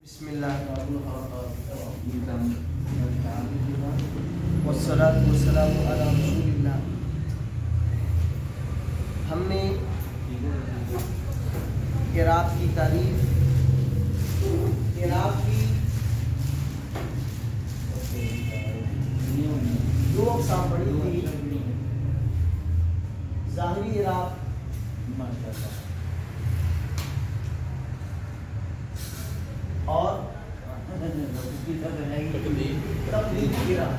بسم اللہ والصلاة والسلام علی رسول اللہ. ہم نے اعراب کی تعریف، اعراب کی دو اقسام پڑھی تھی، ظاہری اعراب اور تقلیدی اعراب.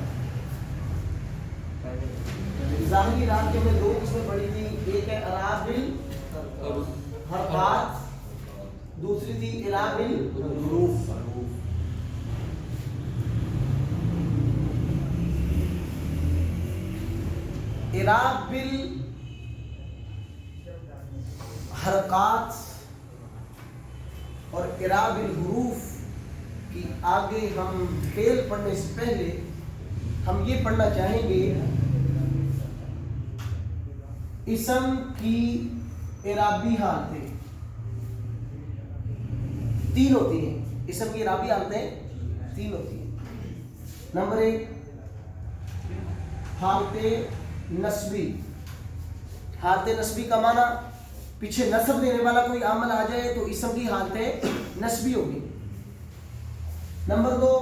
ظاہری اعراب کے میں دو قسمیں پڑھی تھی، ایک ہے اعراب بالحرکات، دوسری تھی اعراب بالحروف. اعراب بالحرکات اور اعراب الحروف کی آگے ہم فعل پڑھنے سے پہلے ہم یہ پڑھنا چاہیں گے اسم کی اعرابی حالتیں تین ہوتی ہیں. اسم کی اعرابی حالتیں تین ہوتی ہیں. نمبر ایک حالت نسبی. حالت نسبی کا معنی پیچھے نسب دینے والا کوئی عامل آ جائے تو اسم کی حالت نسبی ہوگی. نمبر دو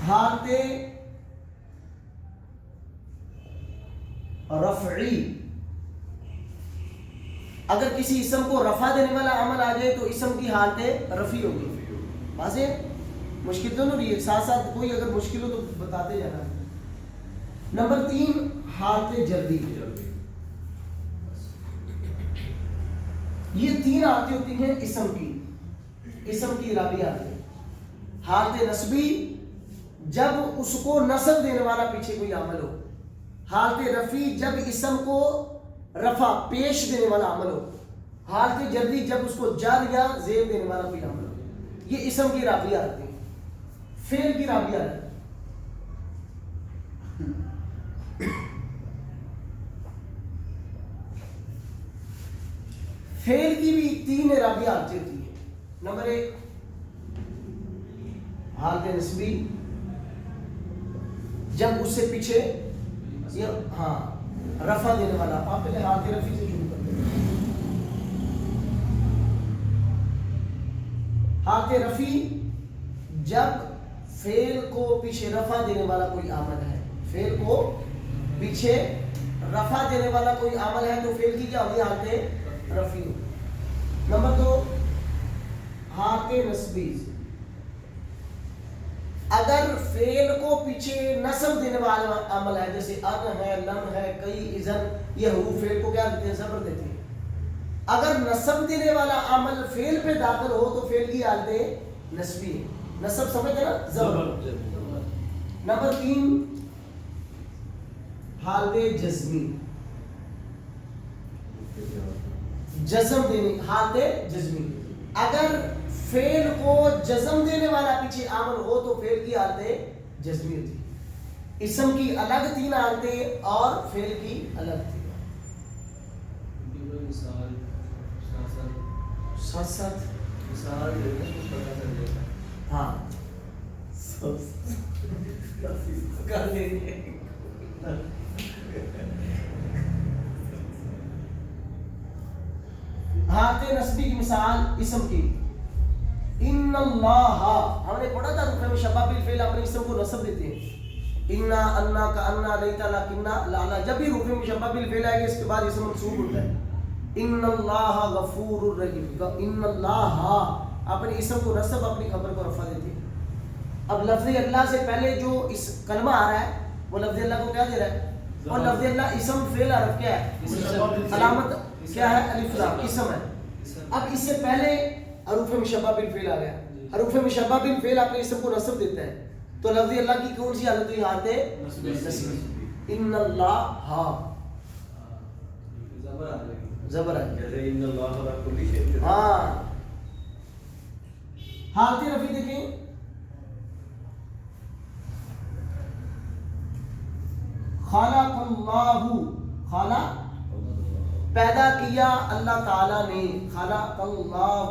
حالت رفعی. اگر کسی اسم کو رفع دینے والا عمل آ جائے تو اسم کی حالت رفعی ہوگی. واضح؟ مشکل تو نہیں ہے، ساتھ ساتھ کوئی اگر مشکل ہو تو بتاتے جانا. نمبر تین حالت جردی. یہ تین حالتیں ہوتی ہیں اسم کی اعرابی حالتیں. حالت نسبی جب اس کو نسب دینے والا پیچھے کوئی عمل ہو. حالت رفعی جب اسم کو رفع پیش دینے والا عمل ہو. حالت جردی جب اس کو جر یا زیر دینے والا کوئی عمل ہو. یہ اسم کی اعرابی حالتیں. فعل کی اعرابی حالت فعل کی بھی تین اعرابی حالتیں ہوتی ہیں. نمبر ایک حالت نسبی جب اس سے پیچھے رفع دینے والا. آپ پہلے حالت رفعی سے شروع کرتے ہیں. حالت رفعی جب فعل کو پیچھے رفع دینے والا کوئی عامل ہے. فعل کو پیچھے رفع دینے والا کوئی عامل ہے تو فعل کی کیا ہوگی؟ حالت رفعی. نمبر دو حالت نسبی اگر فعل کو پیچھے نسب دینے والا عمل ہے، جیسے ان ہے، لم ہے، کئی، اذن، یہ حروف فعل کو کیا دیتے ہیں؟ زبر دیتے ہیں. اگر نسب دینے والا عمل فعل پہ داخل ہو تو فعل کی حالت نسبی ہے. نسب سمجھتے نا؟ زبر. نمبر تین حالت جزمی. جزم دینی. حالت جزمی اگر فعل کو جزم دینے والا پیچھے عامل ہو تو فعل کی حالت جزمی ہوتی. اسم کی الگ تین حالتیں اور فعل کی الگ تھی. ہاں حالت نسبی کی مثال اسم کی ان اللہ. ہم نے پڑھا تھا رکن میں شباب بالفعل اپنے اسم کو نسب دیتے ہیں. انا، انا، کانا، لیتا، لکنا، لالا. جب بھی رکن میں شباب بالفعل آئے گا اس کے بعد اسم منصوب ہوتا ہے. ان اللہ غفور الرحیم. ان اللہ اپنے اسم کو نسب، اپنی خبر کو رفع دیتے ہیں. اب لفظ اللہ سے پہلے جو اس کلمہ آ رہا ہے وہ لفظ اللہ کو کیا دے رہا ہے؟ اور لفظ اللہ اسم فعل حرف کیا ہے؟ علامت کیا ہے؟ الف لام. اسم ہے. اب اس سے پہلے حروف مشبہ بالفعل آ گیا. حروف مشبہ بالفعل اپنے اسم کو نسب دیتا ہے تو لفظ اللہ کی کون سی حالت ہوئی؟ حالت نسبی. ان اللہ زبر ہے. ہاں حالت رفعی دیکھیں. خلق اللہ. خلق پیدا کیا اللہ تعالیٰ نے. خلق اللہ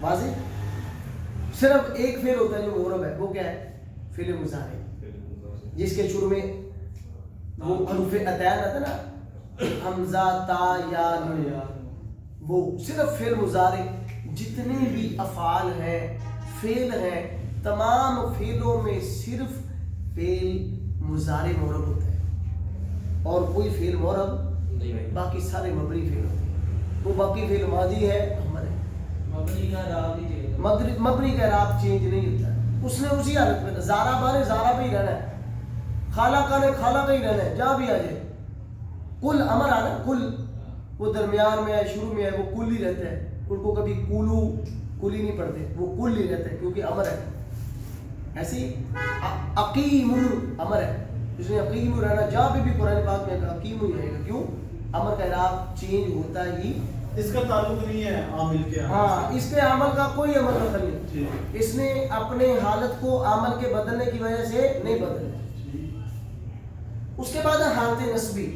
واضح؟ صرف ایک فعل ہوتا ہے جو معرب ہے، وہ کیا ہے؟ فعل مضارع، جس کے شروع میں وہ حروف عطیان آتا ہے نا، حمزہ، تا، یا، نون، وہ صرف فعل مضارع. جتنے بھی افعال ہیں، فعل ہیں، تمام فعلوں میں صرف فعل مضارع معرب ہوتا ہے، اور کوئی فعل معرب، باقی سارے مبنی فعل ہوتے ہیں. وہ باقی فعل ماضی ہے، ہمارے مبنی کا اعراب چینج نہیں ہوتا ہے، اس نے اسی حالت میں زارا بارے زارا پہ ہی رہنا ہے، خالہ کا خالہ پہ ہی رہنا ہے، جہاں بھی آ جائے. کل امر آنا، کل وہ درمیان میں ہے، شروع میں ہے، وہ کل ہی رہتا ہے. ان کو کبھی کولو کلی نہیں پڑھتے، وہ کل ہی رہتا ہے کیونکہ امر ہے. ایسے ہی اقیم امر ہے، اس نے اقیم رہنا، جہاں بھی قرآن پاک میں اقیم ہی رہے گا. کیوں؟ امر کا اعراب چینج ہوتا ہی، اس کا تعلق نہیں ہے عامل کے. ہاں، اس پہ عمل کا کوئی عمل دخل نہیں. اس نے اپنے حالت کو عمل کے بدلنے کی وجہ سے نہیں بدلا. اس کے بعد حالت نسبی،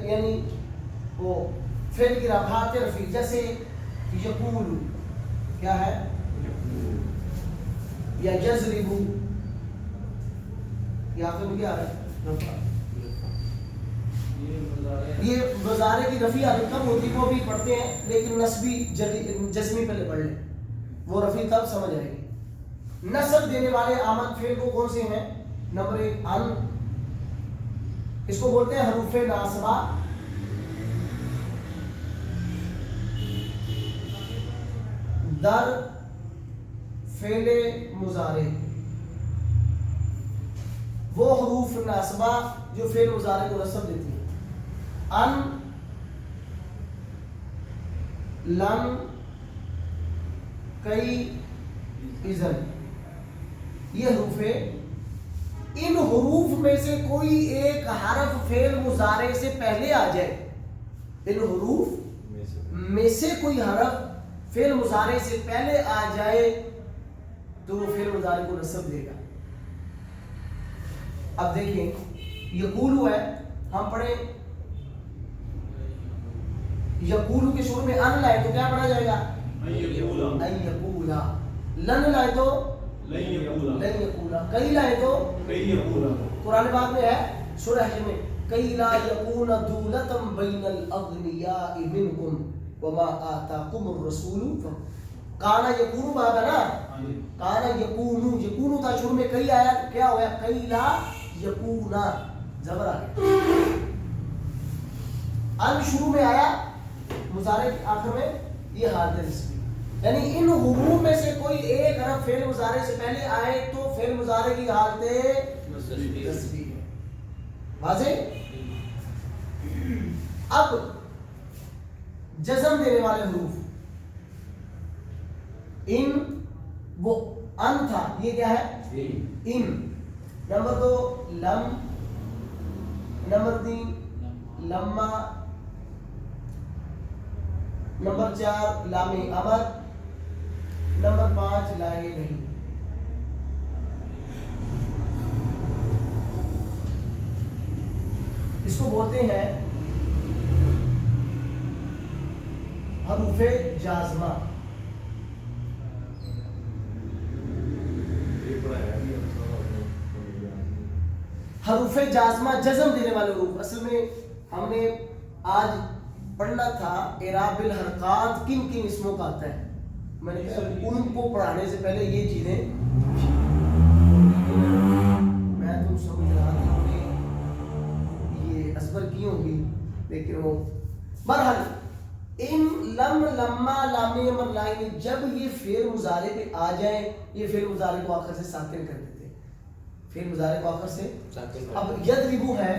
یعنی وہ فعل کی حالت رفیع، جیسے یقول کیا ہے، یا یضرب، یہ آخر میں کیا آ رہا ہے؟ رفع. یہ مضارع کی رفیع حالت کب ہوتی ہے وہ بھی پڑھتے ہیں، لیکن نسبی جزمی پہلے پڑھ لیں، وہ رفیع تب سمجھ آئے گی. نصب دینے والے آمد فعل کو کون سے ہیں؟ نمبر 1 ان، اس کو بولتے ہیں حروف ناصبہ. در فعل مضارع، وہ حروف ناصبہ جو فعل مضارع کو نصب دیتی ہیں. ان، لم، کئی، اذن، یہ حروف ہیں. ان حروف میں سے کوئی ایک حرف فعل مضارع سے پہلے آ جائے، ان حروف میں سے کوئی حرف فعل مضارع سے پہلے آ جائے تو وہ فعل مضارع کو نصب دے گا. اب دیکھیں یقولو ہے، ہم پڑھیں یقولو کے شروع میں ان لائے تو کیا پڑھا جائے گا؟ ان یقولا. لن لائے تو لن یقولا. کئی لائے تو کئی یقولا. قرآن پاک میں ہے سورہ حج میں، کئی لا یکون دولتم بین الاغنیاء منکم وما آتاکم الرسول. کانا یکونو بابا نا، کانا یکونو، یکونو تھا شروع میں، کئی آیا، کیا ہوا؟ کئی لا یکونا، زبر آ گیا. ان شروع میں آیا، مضارع کے آخر میں، یہ حالت نسبی. یعنی ان حروف میں سے کوئی ایک حرف فعل مضارع سے پہلے آئے تو فعل مضارع کی حالت نسبی ہے. واضح؟ اب جزم دینے والے حروف، ان، وہ ان تھا، یہ کیا ہے؟ ان. نمبر 2 لم، نمبر 3 لما، نمبر 4 لام امر، نمبر 5 لائے نہیں. اس کو بولتے ہیں حروف جازمہ. حروف جازمہ جزم دینے والے حروف. اصل میں ہم نے آج پڑھنا تھا اعراب الحرکات کن کن اسموں کا آتا ہے. میں نے کہا ان کو پڑھانے سے پہلے یہ چیزیں میں تو سمجھ رہا تھا کہ یہ ازبر کی ہوگی، لیکن وہ بہرحال ان، لم، لما، لام امر، لائن، جب یہ فعل مضارع پہ آ جائیں، یہ فعل مضارع کو آخر سے ساکن کر دیتے ہیں. فعل مضارع کو آخر سے اب یضربو ہے،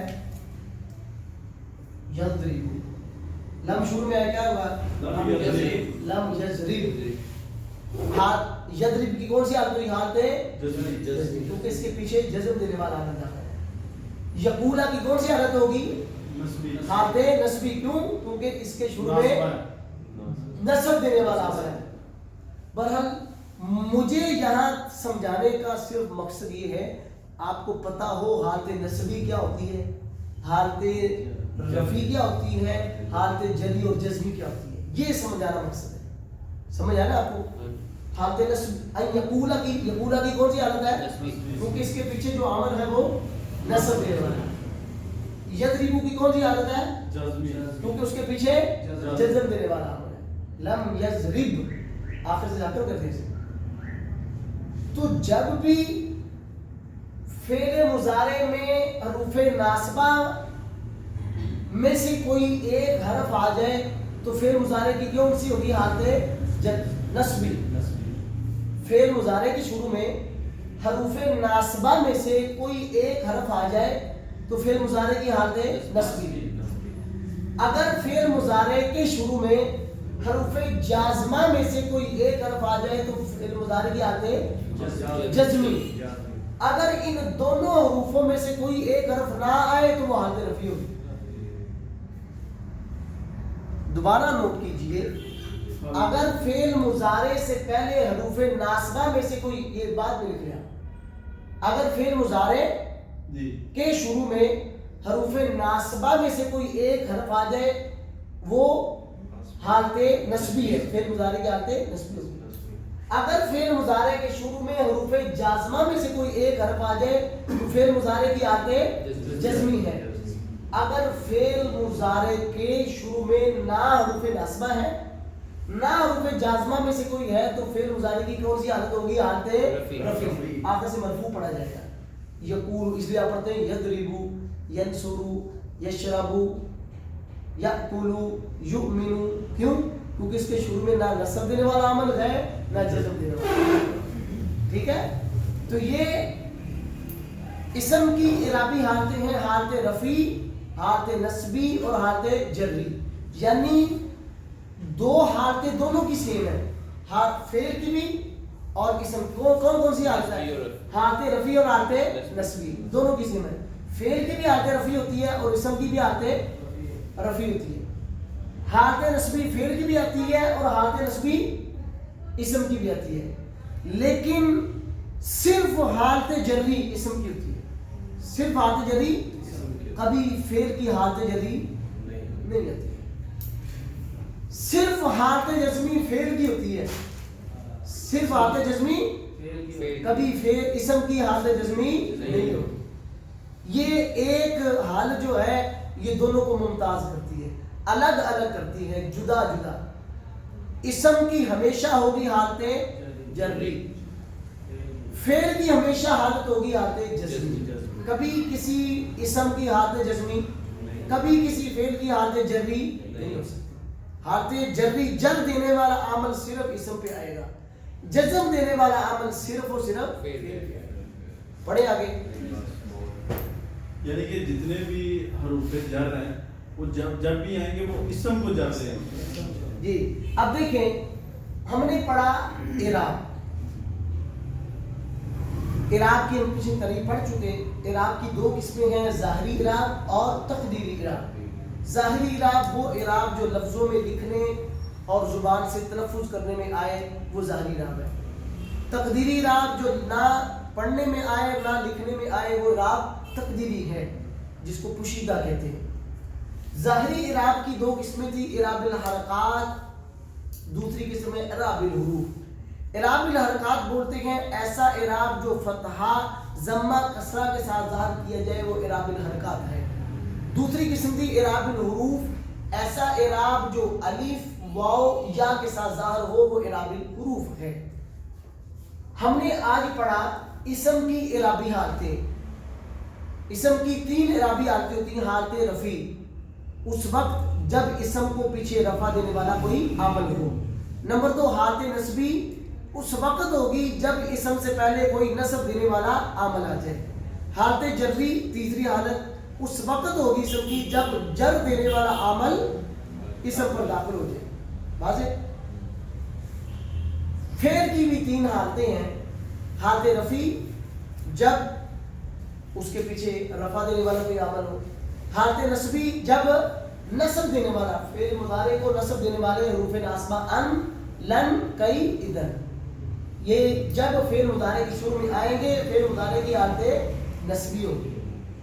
یضربو، لم شروع میں آیا، کیا ہوا؟ لم یضرب. یضرب کی کون سی حالت ہوئی؟ حالت جزمی، کیونکہ اس کے پیچھے جزم دینے والا حالت ہے. یقولا کی کون سی حالت ہوگی؟ حالت نسبی. کیوں؟ کیونکہ اس کے شروع میں نصب دینے والا عمل ہے. بہرحال مجھے یہاں سمجھانے کا صرف مقصد یہ ہے آپ کو پتا ہو حالت نسبی کیا ہوتی ہے، حالت رفیع کیا ہوتی ہے، حالت جلی اور جزمی کیا ہوتی ہے. یہ سمجھانا مقصد ہے. سمجھ آیا نا آپ کو؟ حالت نصب یقولا کی کون سی حالت ہے؟ کیونکہ اس کے پیچھے جو عمل ہے وہ نصب دینے والا ہے. یضربو کی کون سی حالت ہے؟ جزمی. کیونکہ اس کے پیچھے جزم دینے والا عمل ہے. لم یضرب آخر سے جا کر کرتے ہیں. تو جب بھی فعل مضارع میں حروف ناصبہ میں سے کوئی ایک حرف آ جائے تو فعل مضارع کی کون سی ہوگی؟ حالت نصبی. فعل مضارع کے شروع میں حروف ناصبہ میں سے کوئی ایک حرف آ جائے تو فعل مضارع کی حالت نصبی. اگر فعل مضارع کے شروع میں حروف جازمہ میں سے کوئی ایک حرف آ جائے تو فعل مضارع کی حالت جزمی. اگر ان دونوں حروفوں میں سے کوئی ایک حرف نہ آئے تو وہ حالت رفیع ہوگی. دوبارہ نوٹ کیجئے، اگر فعل مضارع سے پہلے حروف ناصبہ میں سے کوئی، یہ بات میں لکھ لیا، اگر فعل مضارع کے شروع میں حروف ناصبہ میں سے کوئی ایک حرف آ جائے وہ حالت نصبی ہے، فعل مضارع کی حالت نصبی ہوگی. اگر فعل مضارع کے شروع میں حروف جازمہ میں سے کوئی ایک حرف آ جائے تو فعل مضارع کی حالت جزمی ہے. اگر فعل مضارع کے شروع میں نہ حروف ناصبہ ہے نہ حروف جازمہ میں سے کوئی ہے تو فعل مضارع کی کون سی حالت ہوگی؟ حالت رفیع. آخر سے مرفوع پڑھا جائے گا. یقول اس لیے آپ پڑھتے ہیں یضربو، ینصرو، یشربو، یأکلو، یؤمنو. کیوں؟ کیونکہ اس کے شروع میں نہ نصب دینے والا عمل ہے نہ جزم دینے والا. ٹھیک ہے؟ تو یہ اسم کی اعرابی حالتیں ہیں، حالت رفیع، حالت نصبی اور حالت جری. یعنی دو حالتیں دونوں کی سیم ہے، فعل کی بھی اور اسم. کون سی حالت ہے؟ حالت رفیع اور حالت نصبی دونوں کی سیم ہے. فعل کی بھی حالت رفیع ہوتی ہے اور اسم کی بھی حالت رفیع ہوتی ہے. حالت نصبی فعل کی بھی آتی ہے اور حالت نصبی اسم کی بھی آتی ہے، لیکن صرف حالت جری اسم کی ہوتی ہے. صرف حالت جری، کبھی فعل کی حالت جری نہیں آتی ہے. صرف حالت جزمی فعل کی ہوتی ہے، صرف حالت جزمی، کبھی فعل اسم کی حالت جزمی نہیں ہوتی. یہ ایک حال جو ہے یہ دونوں کو ممتاز کرتی ہے، الگ الگ کرتی ہے، جدا جدا. اسم کی ہمیشہ ہوگی حالت جری، فعل کی ہمیشہ حالت ہوگی حالت جزمی. کبھی کسی اسم کی حالت جزمی، کبھی کسی فعل کی حالت جری نہیں ہو سکتی. حالت جری جر دینے والا عمل صرف اسم پہ آئے گا، جزم دینے والا عمل صرف اور صرف فعل پہ آئے گا. پڑھیں آگے. یعنی کہ جتنے بھی حروف جر ہیں وہ جب بھی آئیں گے وہ اسم کو جر دیں گے. جی اب دیکھیں، ہم نے پڑھا اعراب. اعراب کی ہم کچھ قریب پڑھ چکے. اعراب کی دو قسمیں ہیں، ظاہری اعراب اور تقدیری اعراب. ظاہری اعراب وہ اعراب جو لفظوں میں لکھنے اور زبان سے تلفظ کرنے میں آئے وہ ظاہری اعراب ہے. تقدیری اعراب جو نہ پڑھنے میں آئے نہ لکھنے میں آئے وہ اعراب تقدیری ہے، جس کو پوشیدہ کہتے ہیں. ظاہری اعراب کی دو قسمیں تھی، اعراب الحرکات، دوسری قسم ہے اعراب الحروف. اعراب الحرکات بولتے ہیں ایسا اعراب جو فتحہ، ضمہ، کسرہ کے ساتھ ظاہر کیا جائے وہ اعراب الحرکات ہے. دوسری قسم تھی اعراب الحروف، ایسا اعراب جو الف، واو، یا کے ساتھ ظاہر ہو وہ اعراب الحروف ہے. ہم نے آج پڑھا اسم کی اعرابی حالتیں. اسم کی تین اعرابی حالتیں ہوتی ہیں. حالت رفیع اس وقت جب اسم کو پیچھے رفع دینے والا کوئی عامل ہو. نمبر دو حالت نصبی اس وقت ہوگی جب اسم سے پہلے کوئی نصب دینے والا عامل آ جائے. حالت جری تیسری حالت اس وقت ہوگی اسم کی جب جر دینے والا عامل اسم پر داخل ہو جائے. واضح. فعل کی بھی تین حالتیں ہیں. حالت رفیع جب اس کے پیچھے رفع دینے والا کوئی عامل ہو. حالت نصبی جب نصب دینے والا، فعل مضارع کو نصب دینے والے حروف ناصبہ ان، لن، کئی، اذن، یہ جب فعل مضارع کی شروع میں آئیں گے فعل مضارع کی حالت نصبی ہوگی،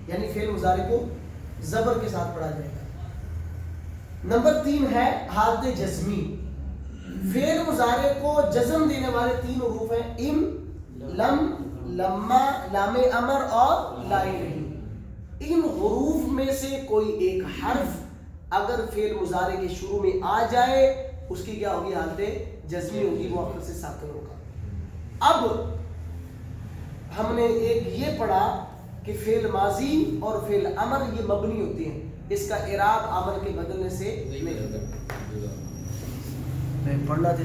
یعنی فعل مضارع کو زبر کے ساتھ پڑھا جائے گا. نمبر تین ہے حالت جزمی. فعل مضارع کو جزم دینے والے 3 حروف ہیں، ام، لم، لما، لام امر اور لا الہ۔ ان حروف میں سے کوئی ایک حرف اگر فعل مضارع کے شروع میں آ جائے اس کی کیا ہوگی؟ حالت جزمی ہوگی، وہ آخر سے ساکن ہوگا۔ اب ہم نے ایک یہ پڑھا کہ فعل ماضی اور فعل امر یہ مبنی ہوتے ہیں، اس کا اعراب عمل کے بدلنے سے نہیں ہوتا۔ میں پڑھنا تھا